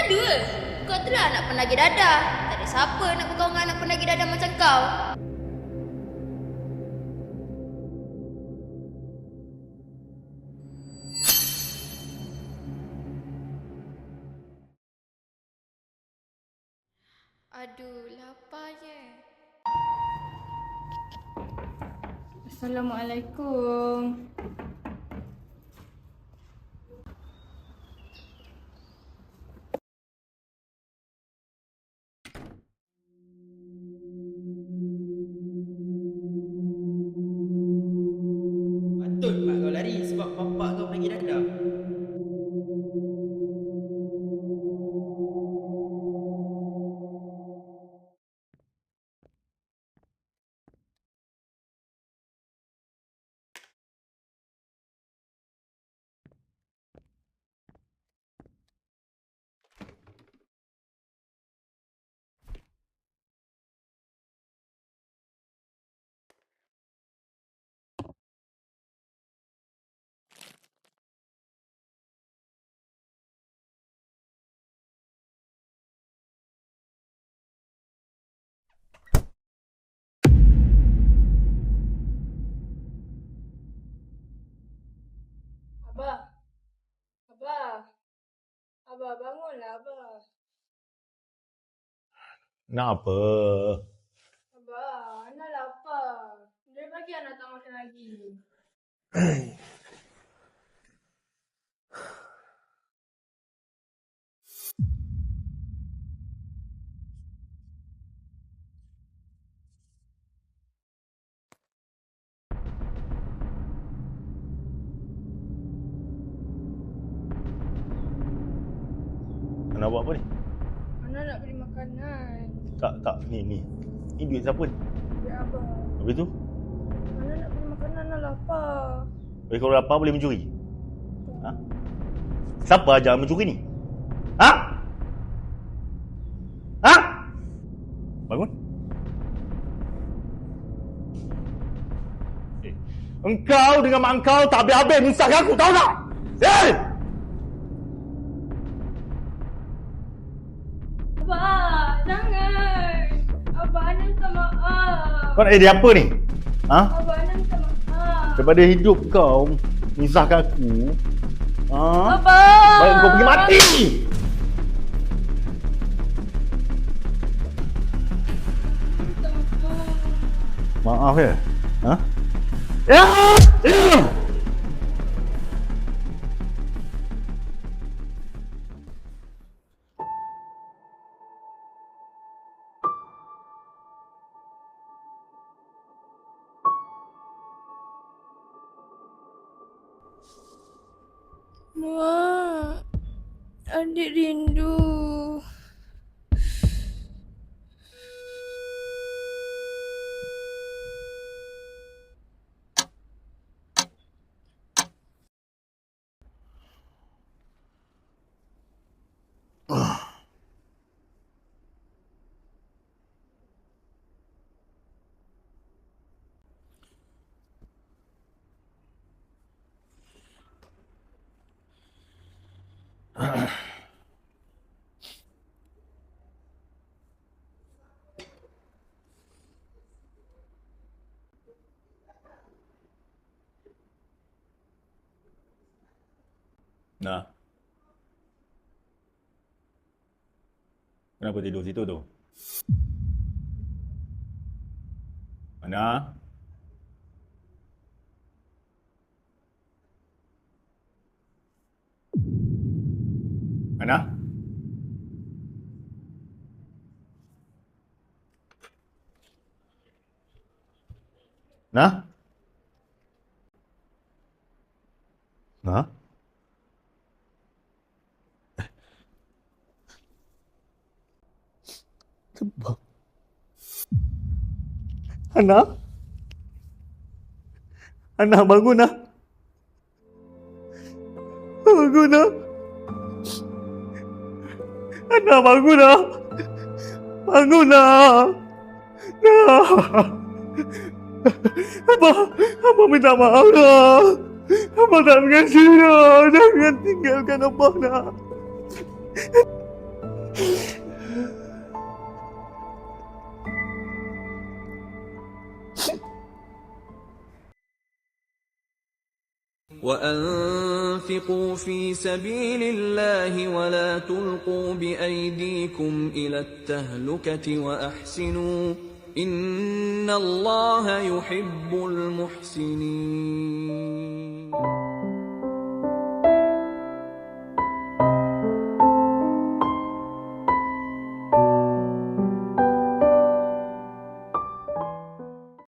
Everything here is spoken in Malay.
Pengadu ke? Kau tu lah anak penagih dadah. Tak ada siapa nak berkawan dengan anak penagih dadah macam kau. Aduh, laparnya. Assalamualaikum. Patut mak kau lari sebab bapak kau pergi dadah. Abah. Abah. Abah bangunlah Abah. Nak apa? Abah, Ana lapar. Dari pagi Ana tak makan lagi. Nak buat apa ni? Ana nak beli makanan. Tak, ni. Ni duit siapa ni? Duit Abah. Habis tu? Ana nak beli makanan, Ana lapar. Habis kalau lapar boleh mencuri? Ha? Siapa ajar mencuri ni? Ha? Ha? Bangun. Engkau dengan mak engkau tak habis-habis menyusahkan aku, tahu tak? Abah, jangan. Abah, Ana minta maaf. Kau nak jadi apa ni? Ha? Abah, Ana minta maaf. Daripada hidup kau menyusahkan aku, ha? Abah. Baik kau pergi mati. Maaf ya. Ha? Ya! Mak, adik rindu. Nah. Kenapa tidur situ tu? Ana? Ana? Nah? Nah? Sebab Ana? Ana bangun lah. Bangun lah. Ana bangun lah. Bangun lah. Nah. Abah minta maaf lah. Abah tak mengasihi lah. Jangan tinggalkan Abah nak. وأنفقوا في سبيل الله ولا تلقوا بأيديكم إلى التهلكة وأحسنوا إن الله يحب المحسنين